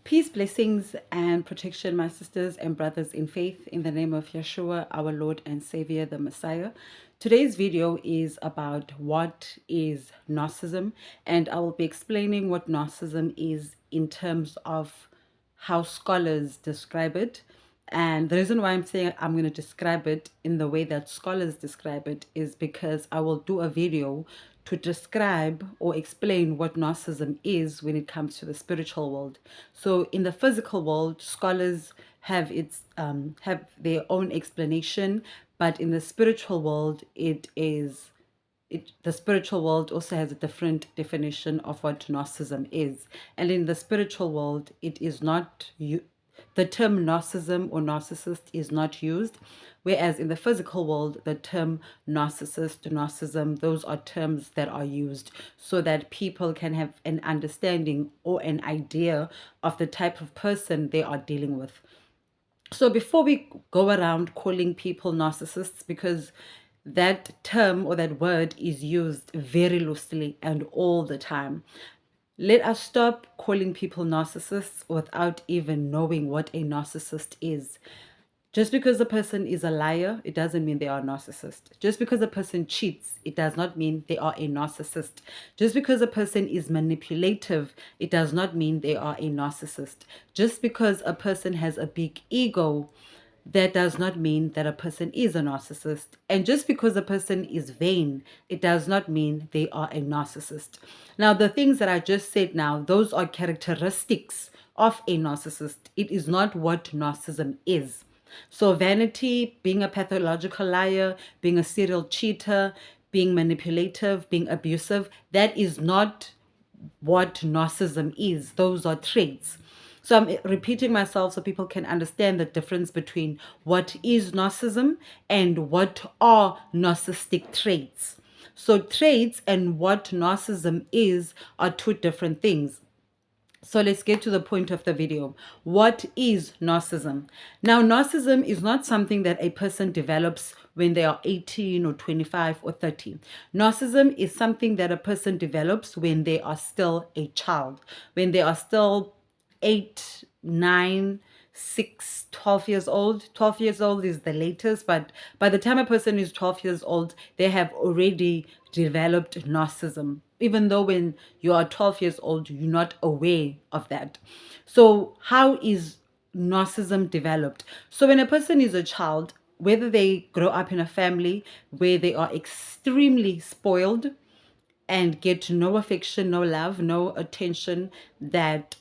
Peace, blessings, and protection, my sisters and brothers in faith, in the name of Yeshua, our Lord and Savior, the Messiah. Today's video is about what is Narcissism, and I will be explaining what Narcissism is in terms of how scholars describe it. And the reason why I'm saying I'm going to describe it in the way that scholars describe it is because I will do a video to describe or explain what Narcissism is when it comes to the spiritual world. So in the physical world, scholars have their own explanation, but in the spiritual world, the spiritual world also has a different definition of what narcissism is. And in the spiritual world, it is not the term narcissism or narcissist is not used, whereas in the physical world, the term narcissist, narcissism, those are terms that are used so that people can have an understanding or an idea of the type of person they are dealing with. So before we go around calling people narcissists, because that term or that word is used very loosely and all the time, let us stop calling people narcissists without even knowing what a narcissist is. Just because a person is a liar, it doesn't mean they are a narcissist. Just because a person cheats, it does not mean they are a narcissist. Just because a person is manipulative, it does not mean they are a narcissist. Just because a person has a big ego, that does not mean that a person is a narcissist. And just because a person is vain, it does not mean they are a narcissist. Now, the things that I just said now, those are characteristics of a narcissist. It is not what narcissism is. So vanity, being a pathological liar, being a serial cheater, being manipulative, being abusive, that is not what narcissism is. Those are traits. So I'm repeating myself so people can understand the difference between what is narcissism and what are narcissistic traits. So traits and what narcissism is are two different things. So let's get to the point of the video. What is narcissism? Now, narcissism is not something that a person develops when they are 18 or 25 or 30. Narcissism is something that a person develops when they are still a child, when they are still 8, 9, 6, 12 years old. 12 years old is the latest, but by the time a person is 12 years old, they have already developed narcissism, even though when you are 12 years old, you're not aware of that. So how is narcissism developed? So when a person is a child, whether they grow up in a family where they are extremely spoiled and get no affection, no love, no attention that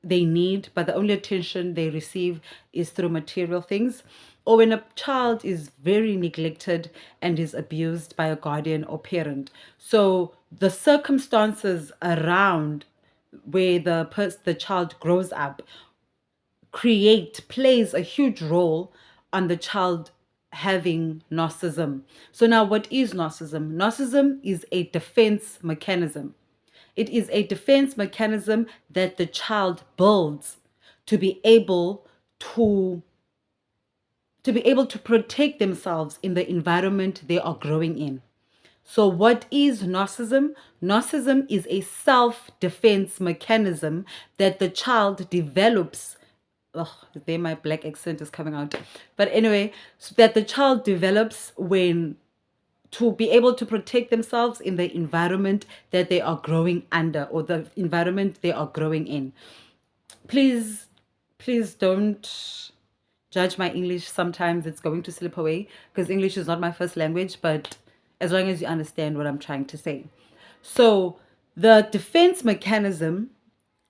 they need, but the only attention they receive is through material things, or when a child is very neglected and is abused by a guardian or parent. So the circumstances around where the child grows up plays a huge role on the child having narcissism. So now, what is narcissism? Narcissism is a defense mechanism. It is a defense mechanism that the child builds to be able to protect themselves in the environment they are growing in. So what is narcissism? Narcissism is a self-defense mechanism that the child develops. Oh, there my black accent is coming out. But anyway, so that the child develops to be able to protect themselves in the environment that they are growing under, or the environment they are growing in. Please don't judge my English. Sometimes it's going to slip away because English is not my first language, but as long as you understand what I'm trying to say. So the defense mechanism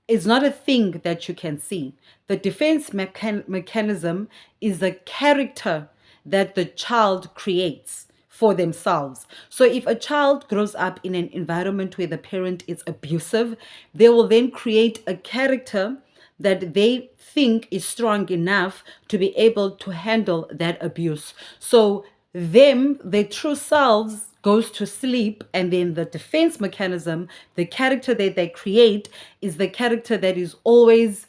is not a thing that you can see. The defense mechanism is a character that the child creates for themselves. So if a child grows up in an environment where the parent is abusive, they will then create a character that they think is strong enough to be able to handle that abuse. So their true selves goes to sleep, and then the defense mechanism, the character that they create, is the character that is always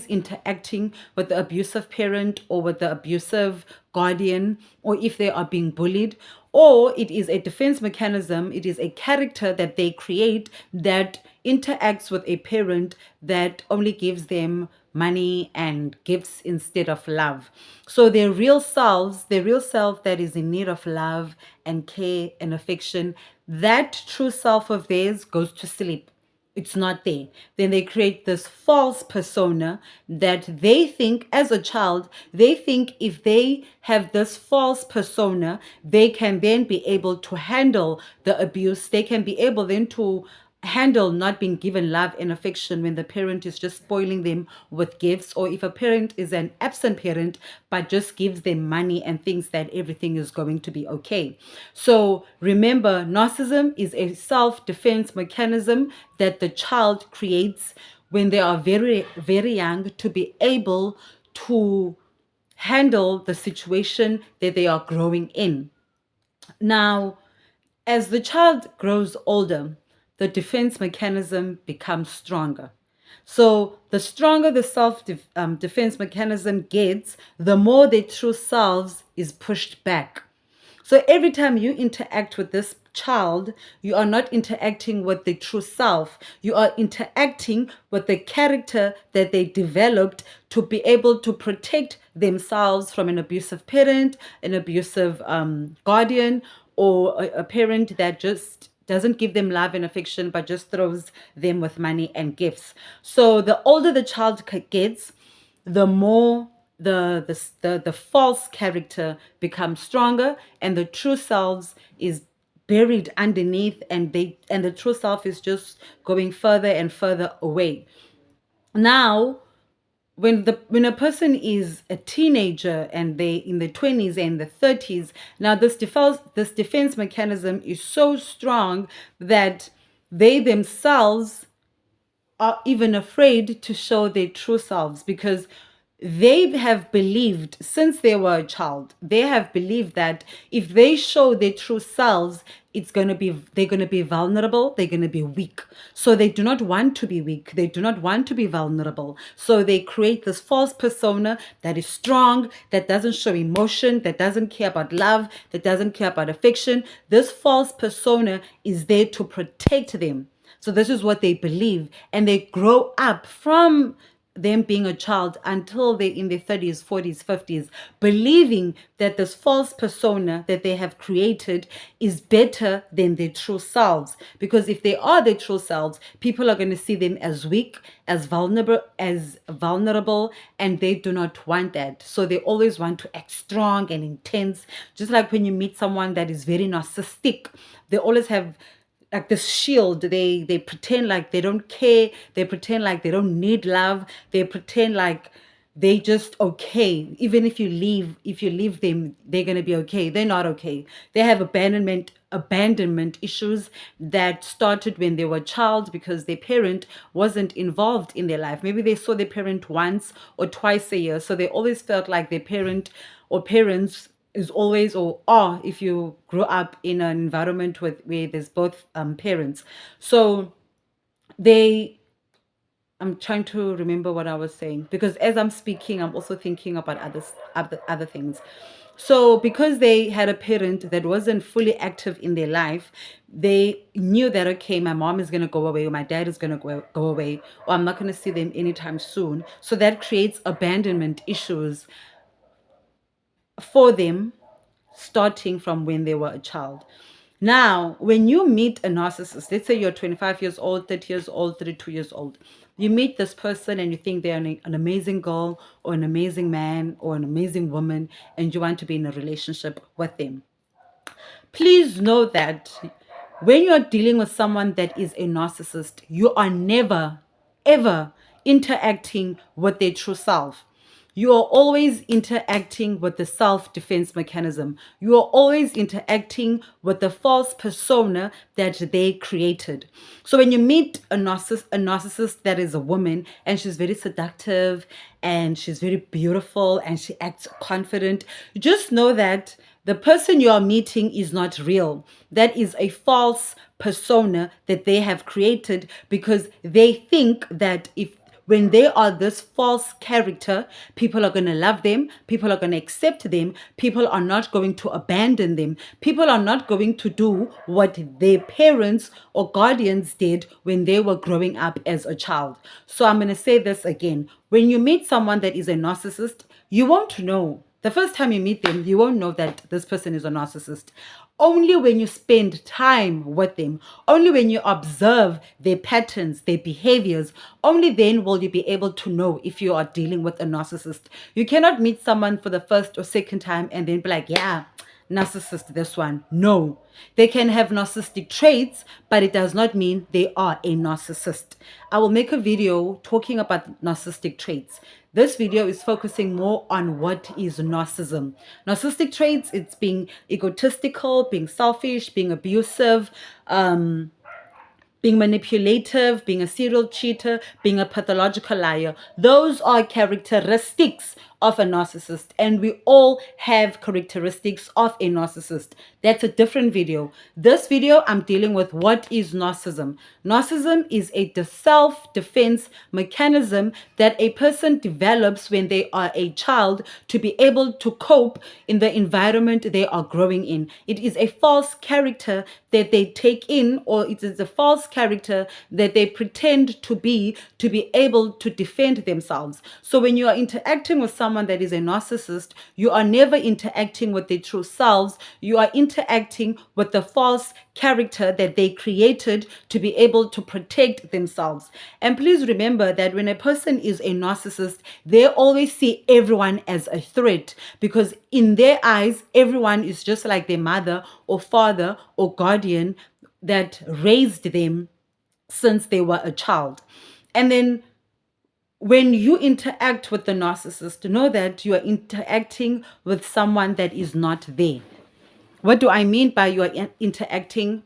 interacting with the abusive parent or with the abusive guardian, or if they are being bullied, or it is a defense mechanism. It is a character that they create that interacts with a parent that only gives them money and gifts instead of love. So their real self that is in need of love and care and affection, that true self of theirs goes to sleep. It's not there. Then they create this false persona that they think, as a child, they think if they have this false persona, they can then be able to handle the abuse. They can be able then to handle not being given love and affection when the parent is just spoiling them with gifts, or if a parent is an absent parent but just gives them money and thinks that everything is going to be okay. So remember, narcissism is a self-defense mechanism that the child creates when they are very, very young to be able to handle the situation that they are growing in. Now, as the child grows older, the defense mechanism becomes stronger. So the stronger the self-defense mechanism gets, the more their true selves is pushed back. So every time you interact with this child, you are not interacting with the true self. You are interacting with the character that they developed to be able to protect themselves from an abusive parent, an abusive guardian, or a parent that just doesn't give them love and affection, but just throws them with money and gifts. So the older the child gets, the more the false character becomes stronger, and the true selves is buried underneath, and the true self is just going further and further away. Now, when a person is a teenager and they in the 20s and the 30s, now this defense mechanism is so strong that they themselves are even afraid to show their true selves, because they have believed since they were a child, they have believed that if they show their true selves, they're going to be vulnerable, they're going to be weak. So they do not want to be weak, they do not want to be vulnerable. So they create this false persona that is strong, that doesn't show emotion, that doesn't care about love, that doesn't care about affection. This false persona is there to protect them. So this is what they believe, and they grow up from them being a child until they're in their 30s, 40s, 50s, believing that this false persona that they have created is better than their true selves. Because if they are their true selves, people are going to see them as weak, as vulnerable, and they do not want that. So they always want to act strong and intense. Just like when you meet someone that is very narcissistic, they always have like this shield. They pretend like they don't care, they pretend like they don't need love, they pretend like they just okay. Even if you leave them, they're going to be okay. They're not okay. They have abandonment issues that started when they were a child, because their parent wasn't involved in their life. Maybe they saw their parent once or twice a year, so they always felt like their parent or parents is always, or are, if you grow up in an environment where there's both parents. So I'm trying to remember what I was saying, because as I'm speaking, I'm also thinking about other things. So because they had a parent that wasn't fully active in their life, they knew that, okay, my mom is going to go away, or my dad is going to go away, or I'm not going to see them anytime soon. So that creates abandonment issues for them, starting from when they were a child. Now, when you meet a narcissist, let's say you're 25 years old, 30 years old, 32 years old, you meet this person and you think they're an amazing girl or an amazing man or an amazing woman, and you want to be in a relationship with them. Please know that when you're dealing with someone that is a narcissist, you are never, ever interacting with their true self. You are always interacting with the self-defense mechanism. You are always interacting with the false persona that they created. So when you meet a narcissist that is a woman, and she's very seductive and she's very beautiful and she acts confident, just know that the person you are meeting is not real. That is a false persona that they have created, because they think that if when they are this false character, people are going to love them, people are going to accept them, people are not going to abandon them, people are not going to do what their parents or guardians did when they were growing up as a child. So I'm going to say this again. When you meet someone that is a narcissist, you won't know. The first time you meet them, you won't know that this person is a narcissist. Only when you spend time with them, only when you observe their patterns, their behaviors, only then will you be able to know if you are dealing with a narcissist. You cannot meet someone for the first or second time and then be like, yeah, narcissist, this one. No. They can have narcissistic traits, but it does not mean they are a narcissist. I will make a video talking about narcissistic traits. This video is focusing more on what is narcissism. Narcissistic traits, it's being egotistical, being selfish, being abusive, being manipulative, being a serial cheater, being a pathological liar. Those are characteristics of a narcissist, and we all have characteristics of a narcissist. That's a different video. This video, I'm dealing with what is narcissism. Narcissism is a self-defense mechanism that a person develops when they are a child to be able to cope in the environment they are growing in. It is a false character that they take in, or it is a false character that they pretend to be able to defend themselves. So when you are interacting with someone that is a narcissist, you are never interacting with their true selves. You are interacting with the false character that they created to be able to protect themselves. And please remember that when a person is a narcissist, they always see everyone as a threat, because in their eyes, everyone is just like their mother or father or guardian that raised them since they were a child. And then when you interact with the narcissist, know that you are interacting with someone that is not there. What do I mean by you are interacting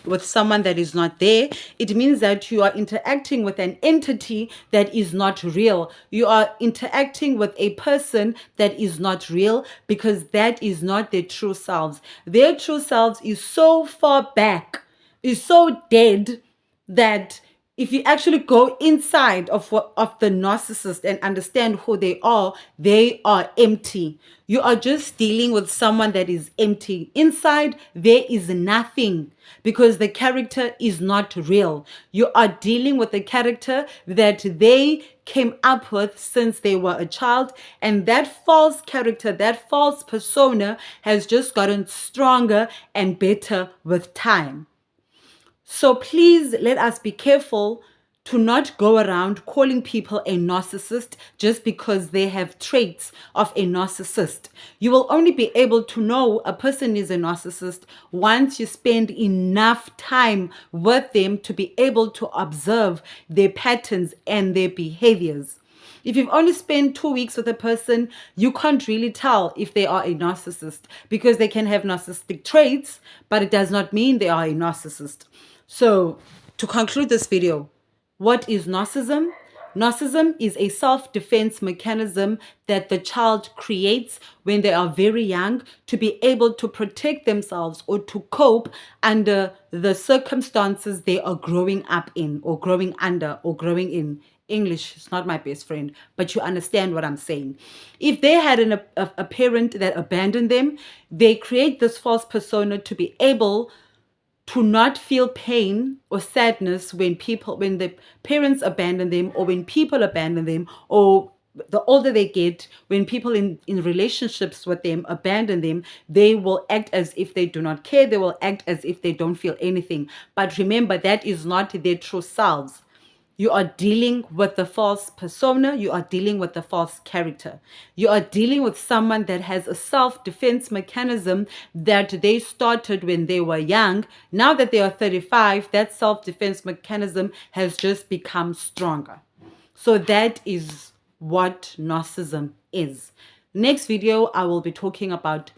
with someone that is not there? It means that you are interacting with an entity that is not real. You are interacting with a person that is not real, because that is not their true selves. Their true selves is so far back, is so dead, that if you actually go inside of the narcissist and understand who they are empty. You are just dealing with someone that is empty. Inside, there is nothing, because the character is not real. You are dealing with a character that they came up with since they were a child, and that false character, that false persona has just gotten stronger and better with time. So please let us be careful to not go around calling people a narcissist just because they have traits of a narcissist. You will only be able to know a person is a narcissist once you spend enough time with them to be able to observe their patterns and their behaviors. If you've only spent 2 weeks with a person, you can't really tell if they are a narcissist, because they can have narcissistic traits, but it does not mean they are a narcissist. So, to conclude this video, what is narcissism? Narcissism is a self-defense mechanism that the child creates when they are very young to be able to protect themselves or to cope under the circumstances they are growing up in, or growing under, or growing in. English is not my best friend, but you understand what I'm saying. If they had a parent that abandoned them, they create this false persona to be able to not feel pain or sadness when the parents abandon them, or when people abandon them, or the older they get, when people in relationships with them abandon them, they will act as if they do not care. They will act as if they don't feel anything. But remember, that is not their true selves. You are dealing with the false persona. You are dealing with the false character. You are dealing with someone that has a self-defense mechanism that they started when they were young. Now that they are 35, that self-defense mechanism has just become stronger. So that is what narcissism is. Next video, I will be talking about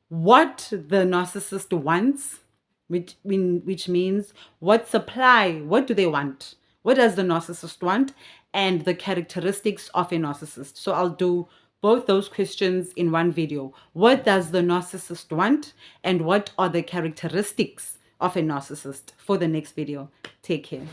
what the narcissist wants, which means what do they want? What does the narcissist want? And the characteristics of a narcissist. So I'll do both those questions in one video. What does the narcissist want? And what are the characteristics of a narcissist? For the next video. Take care.